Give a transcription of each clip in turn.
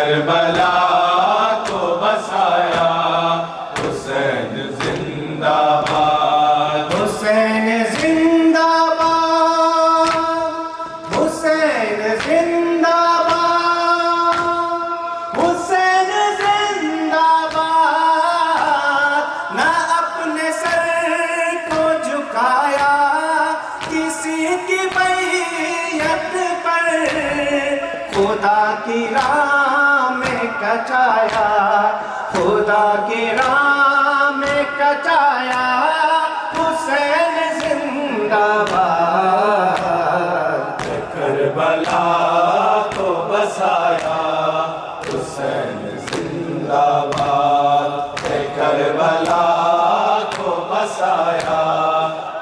کربلا کو بسایا، حسین زندہ باد، حسین زندہ باد، حسین زندہ باد، حسین زندہ باد۔ نہ اپنے سر کو جھکایا کسی کی بیعت پر، خدا کی راہ میں کٹایا، خدا کی راہ میں کٹایا، حسین زندہ باد۔ کربلا کو بسایا، حسین زندہ باد، کربلا کو بسایا،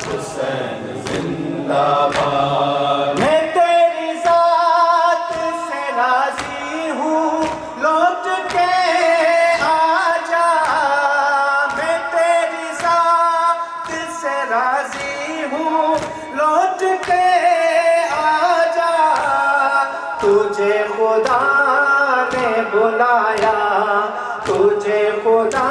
حسین زندہ باد۔ میں تیری ذات سے راضی ہوں، لوٹ کے آ جا، میں تیری ذات سے راضی ہوں، لوٹ کے آ جا، تجھے خدا نے بلایا، تجھے خدا